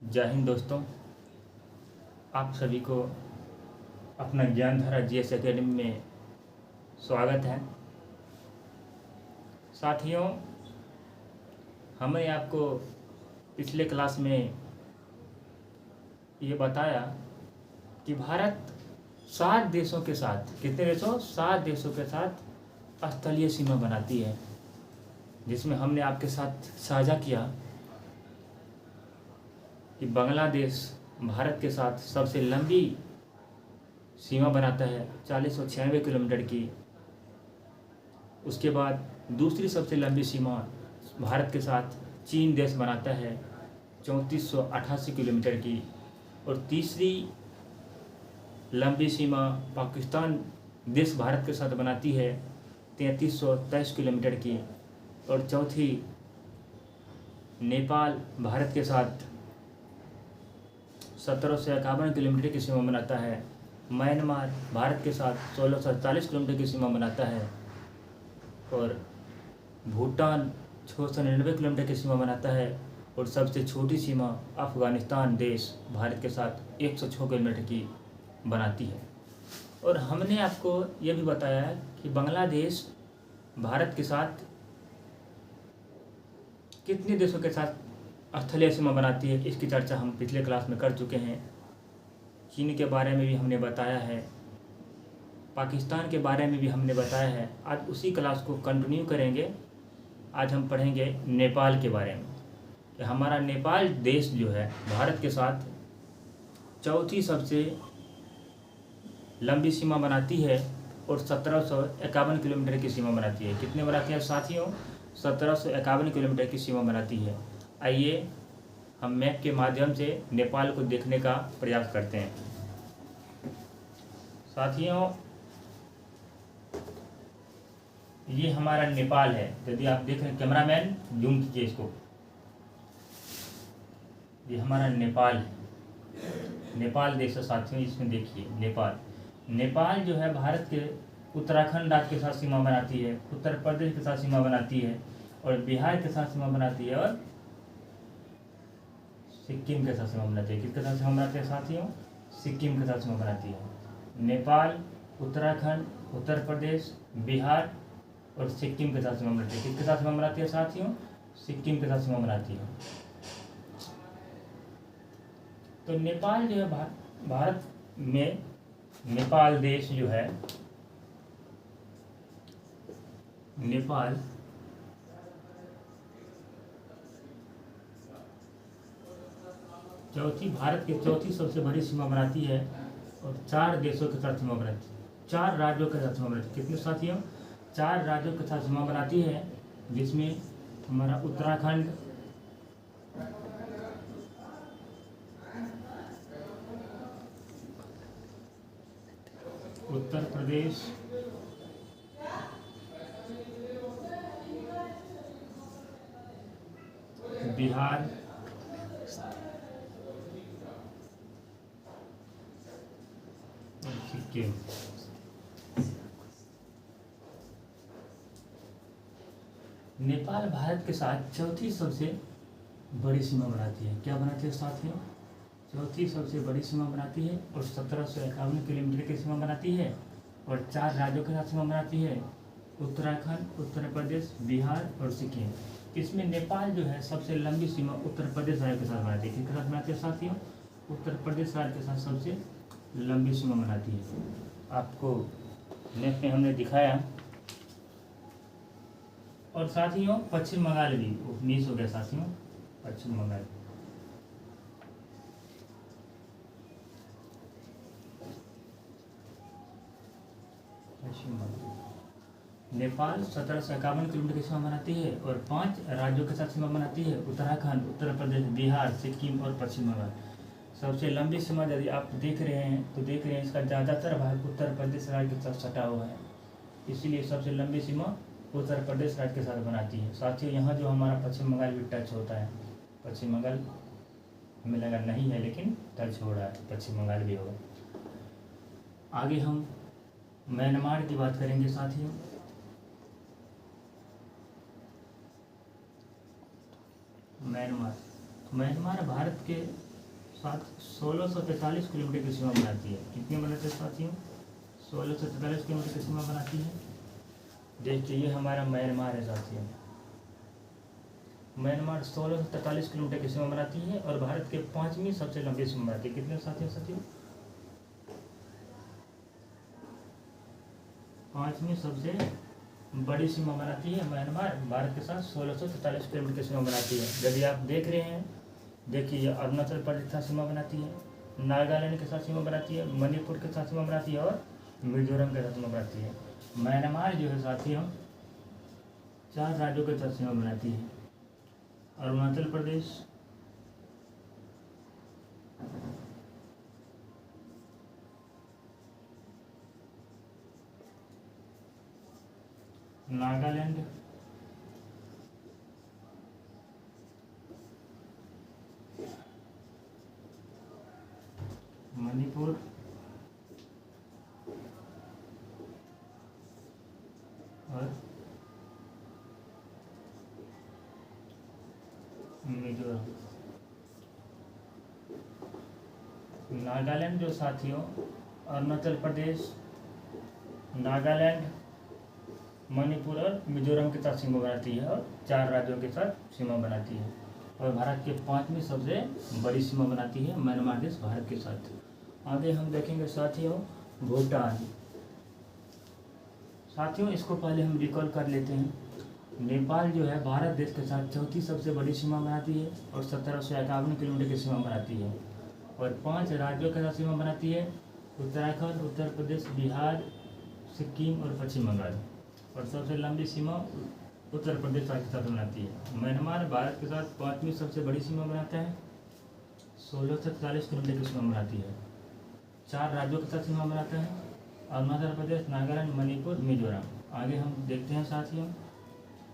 जय हिंद दोस्तों, आप सभी को अपना ज्ञानधारा जीएस एकेडमी में स्वागत है। साथियों, हमने आपको पिछले क्लास में ये बताया कि भारत 7 देशों के साथ, कितने देशों? 7 देशों के साथ स्थलीय सीमा बनाती है, जिसमें हमने आपके साथ साझा किया कि बांग्लादेश भारत के साथ सबसे लंबी सीमा बनाता है 4096 किलोमीटर की। उसके बाद दूसरी सबसे लंबी सीमा भारत के साथ चीन देश बनाता है 3488 किलोमीटर की। और तीसरी लंबी सीमा पाकिस्तान देश भारत के साथ बनाती है 3323 किलोमीटर की। और चौथी नेपाल भारत के साथ 1751 किलोमीटर की सीमा बनाता है। म्यांमार भारत के साथ 1648 किलोमीटर की सीमा बनाता है। और भूटान 699 किलोमीटर की सीमा बनाता है। और सबसे छोटी सीमा अफ़गानिस्तान देश भारत के साथ 106 किलोमीटर की बनाती है। और हमने आपको यह भी बताया कि बांग्लादेश भारत के साथ कितने देशों के साथ स्थलीय सीमा बनाती है, इसकी चर्चा हम पिछले क्लास में कर चुके हैं। चीन के बारे में भी हमने बताया है, पाकिस्तान के बारे में भी हमने बताया है। आज उसी क्लास को कंटिन्यू करेंगे। आज हम पढ़ेंगे नेपाल के बारे में कि हमारा नेपाल देश जो है भारत के साथ चौथी सबसे लंबी सीमा बनाती है और 1751 किलोमीटर की सीमा बनाती है। कितने बनाती है साथियों? 1751 किलोमीटर की सीमा बनाती है। आइए हम मैप के माध्यम से नेपाल को देखने का प्रयास करते हैं। साथियों, ये हमारा नेपाल है। यदि आप देख रहे हैं, कैमरामैन जूम कीजिए इसको। ये हमारा नेपाल है, नेपाल देश है साथियों। इसमें देखिए नेपाल जो है भारत के उत्तराखंड राज्य के साथ सीमा बनाती है, उत्तर प्रदेश के साथ सीमा बनाती है, और बिहार के साथ सीमा बनाती है, और सिक्किम के साथ सीमा बनाती है। किसके साथ सीमा बनाती है साथियों? सिक्किम के साथ सीमा बनाती है। नेपाल, उत्तराखंड, उत्तर प्रदेश, बिहार और सिक्किम के साथ सीमा बनाती है। किसके साथ सीमा बनाती है साथियों? सिक्किम के साथ सीमा बनाती है। तो नेपाल जो है भारत में नेपाल देश जो है, नेपाल भारत की चौथी सबसे बड़ी सीमा बनाती है और 4 देशों के साथ सीमा बनाती है, 4 राज्यों के साथ सीमा बनाती है। कितने साथियों? 4 राज्यों के साथ सीमा बनाती है, जिसमें हमारा उत्तराखंड, उत्तर प्रदेश, बिहार और सिक्किम। नेपाल भारत के साथ चौथी सबसे बड़ी सीमा बनाती है। क्या बनाती है साथियों? चौथी सबसे बड़ी सीमा बनाती है और 1751 किलोमीटर की सीमा बनाती है, और 4 राज्यों के साथ सीमा बनाती है, उत्तराखंड, उत्तर प्रदेश, बिहार और सिक्किम। इसमें नेपाल जो है सबसे लंबी सीमा उत्तर प्रदेश राज्य के साथ बनाती है। किसके साथ बनाती है साथियों? उत्तर प्रदेश राज्य के साथ सबसे लंबी सीमा बनाती है। आपको मैप में हमने दिखाया। और साथियों, पश्चिम बंगाल भी मिस हो गया साथियों, पश्चिम बंगाल। नेपाल 1751 किलोमीटर की सीमा बनाती है और 5 राज्यों के साथ सीमा बनाती है, उत्तराखंड, उत्तर प्रदेश, बिहार, सिक्किम और पश्चिम बंगाल। सबसे लंबी सीमा यदि आप देख रहे हैं तो देख रहे हैं इसका ज़्यादातर भाग उत्तर प्रदेश राज्य के साथ सटा हुआ है, इसीलिए सबसे लंबी सीमा उत्तर प्रदेश राज्य के साथ बनाती है। साथियों, यहाँ जो हमारा पश्चिम बंगाल भी टच होता है, पश्चिम बंगाल हमें लगा नहीं है लेकिन टच हो रहा है, पश्चिम बंगाल भी होगा। आगे हम म्यांमार की बात करेंगे साथियों। म्यांमार भारत के 1643 किलोमीटर की सीमा बनाती है। कितनी बनाते हैं साथियों? 1643 किलोमीटर की सीमा बनाती है। देखिए ये हमारा म्यांमार है साथियों। म्यांमार 1643 किलोमीटर की सीमा बनाती है और भारत के 5वीं सबसे लंबी सीमा बनाती है। कितने साथियों? 5वीं सबसे बड़ी सीमा बनाती है म्यांमार भारत के साथ 1643 किलोमीटर की सीमा बनाती है। यदि आप देख रहे हैं, देखिए ये अरुणाचल प्रदेश के साथ सीमा बनाती है, नागालैंड के साथ सीमा बनाती है, मणिपुर के साथ सीमा बनाती है और मिजोरम के साथ सीमा बनाती है। म्यांमार जो है साथियों 4 राज्यों के साथ सीमा बनाती है। अरुणाचल प्रदेश, नागालैंड, मणिपुर और मिजोरम। नागालैंड जो साथियों अरुणाचल प्रदेश, नागालैंड, मणिपुर और मिजोरम के साथ सीमा बनाती है और 4 राज्यों के साथ सीमा बनाती है और भारत के 5वीं सबसे बड़ी सीमा बनाती है म्यांमार देश भारत के साथ। आगे हम देखेंगे साथियों भूटान। साथियों इसको पहले हम रिकॉल कर लेते हैं। नेपाल जो है भारत देश के साथ 4थी सबसे बड़ी सीमा बनाती है और 1751 किलोमीटर की सीमा बनाती है और 5 राज्यों के साथ सीमा बनाती है, उत्तराखंड, उत्तर प्रदेश, बिहार, सिक्किम और पश्चिम बंगाल। और सबसे लंबी सीमा उत्तर प्रदेश के साथ बनाती है। म्यांमार भारत के साथ 5वीं सबसे बड़ी सीमा बनाता है, 1643 किलोमीटर की सीमा बनाती है, 4 राज्यों के साथ सीमा बनाता है, अरुणाचल प्रदेश, नागालैंड, मणिपुर, मिजोरम। आगे हम देखते हैं साथियों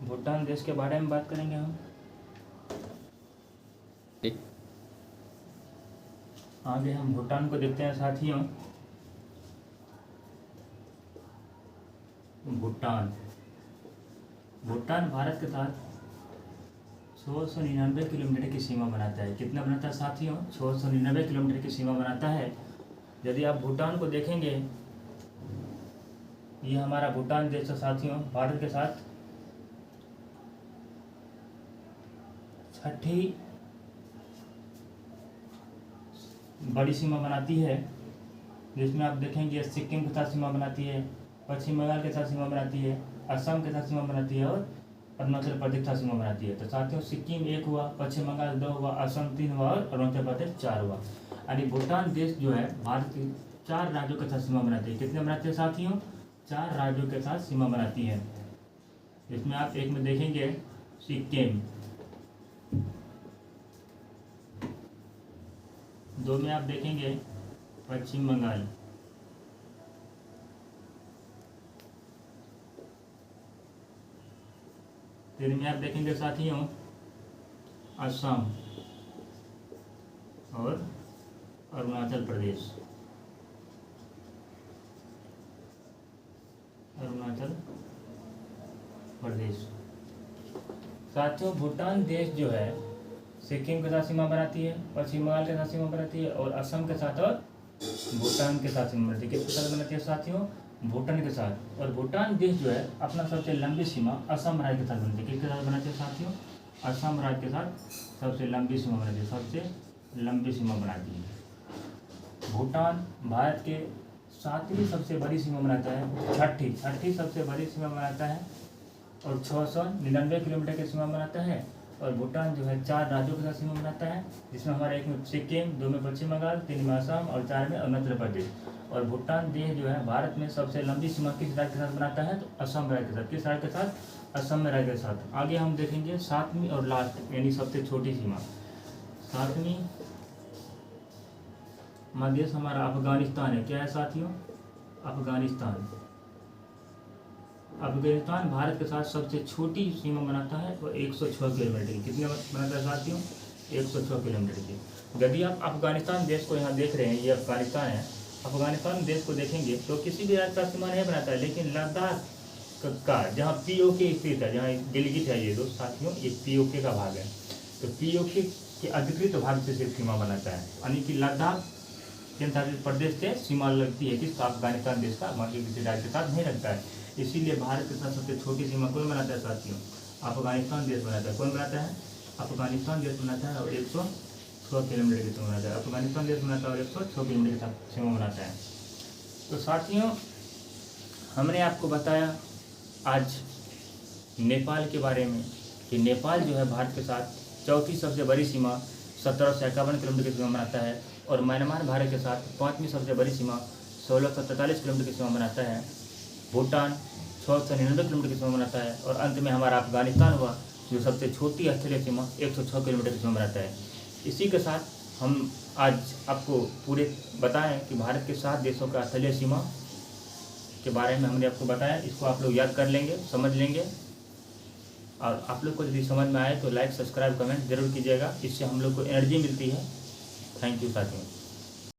भूटान देश के बारे में बात करेंगे हम। आगे हम भूटान को देखते हैं साथियों। भूटान भारत के साथ 699 किलोमीटर की सीमा बनाता है। कितना बनाता है साथियों? 699 किलोमीटर की सीमा बनाता है। यदि आप भूटान को देखेंगे, ये हमारा भूटान देश है साथियों भारत के साथ 6ठी बड़ी सीमा बनाती है, जिसमें आप देखेंगे सिक्किम के साथ सीमा बनाती है, पश्चिम बंगाल के साथ सीमा बनाती है, असम के साथ सीमा बनाती है और अरुणाचल प्रदेश के साथ सीमा बनाती है। तो साथियों सिक्किम 1 हुआ, पश्चिम बंगाल 2 हुआ, असम 3 हुआ और अरुणाचल प्रदेश 4 हुआ। यानी भूटान देश जो है भारत के 4 राज्यों के साथ सीमा बनाती है। कितने बनाती है साथियों? 4 राज्यों के साथ सीमा बनाती है, जिसमें आप एक में देखेंगे सिक्किम, 2 में आप देखेंगे पश्चिम बंगाल, 3 में आप देखेंगे साथियों असम और अरुणाचल प्रदेश। साथियों भूटान देश जो है सिक्किम के साथ सीमा बनाती है, पश्चिम बंगाल के साथ सीमा बनाती है और असम के साथ और भूटान के साथ सीमा बनाती है। किसके साथ बनाती है साथियों? भूटान के साथ। और भूटान देश जो है अपना सबसे लंबी सीमा असम राज्य के साथ बनाती है। किसके साथ बनाती है साथियों? असम राज्य के साथ सबसे लंबी सीमा बनाती है, सबसे लंबी सीमा बनाती है। भूटान भारत के 7वीं सबसे बड़ी सीमा बनाता है, छठी सबसे बड़ी सीमा बनाता है और 699 किलोमीटर की सीमा बनाता है। और भूटान जो है 4 राज्यों के साथ सीमा बनाता है, जिसमें हमारा 1 में सिक्किम, 2 में पश्चिम बंगाल, 3 में असम और 4 में अरुणाचल प्रदेश। और भूटान देश जो है भारत में सबसे लंबी सीमा किस राज्य के साथ बनाता है? तो असम राज्य के साथ। किस राज्य के साथ? असम राज्य के साथ। आगे हम देखेंगे 7वीं और लास्ट यानी सबसे छोटी सीमा। 7वीं देश हमारा अफगानिस्तान है। क्या है साथियों? अफगानिस्तान भारत के साथ सबसे छोटी सीमा बनाता है और 106 किलोमीटर की। कितने बनाता है साथियों? 106 किलोमीटर की। यदि आप अफगानिस्तान देश को यहाँ देख रहे हैं, ये अफगानिस्तान है, अफगानिस्तान देश को देखेंगे तो किसी भी राज्य का सीमा नहीं बनाता है, लेकिन लद्दाख का जहाँ POK स्थित है, जहाँ गिलगित है, ये दो साथियों ये POK का भाग है। तो POK के अधिकृत भाग से सिर्फ सीमा बनाता है, यानी कि लद्दाख केंद्रशासित प्रदेश से सीमा लगती है किस अफगानिस्तान देश का, बाकी किसी राज्य के साथ नहीं लगता है। इसीलिए भारत के साथ सबसे छोटी सीमा कौन बनाता है साथियों, अफगानिस्तान देश बनाता है। कौन बनाता है, अफगानिस्तान देश बनाता है और 106 किलोमीटर की सीमा बनाता है। अफगानिस्तान देश बनाता है और 106 किलोमीटर के साथ सीमा बनाता है। तो साथियों हमने आपको बताया आज नेपाल के बारे में कि नेपाल जो है भारत के साथ चौथी सबसे बड़ी सीमा 1751 किलोमीटर की सीमा बनाता है, और म्यांमार भारत के साथ पाँचवीं सबसे बड़ी सीमा 1643 किलोमीटर की सीमा बनाता है। भूटान 699 किलोमीटर की सीमा बनाता है, और अंत में हमारा अफगानिस्तान हुआ जो सबसे छोटी स्थलीय सीमा 106 किलोमीटर की सीमा बनाता है। इसी के साथ हम आज आपको पूरे बताएं कि भारत के 7 देशों का स्थलीय सीमा के बारे में हमने आपको बताया। इसको आप लोग याद कर लेंगे, समझ लेंगे, और आप लोग को यदि समझ में आए तो लाइक, सब्सक्राइब, कमेंट जरूर कीजिएगा। इससे हम लोग को एनर्जी मिलती है। थैंक यू साथियों।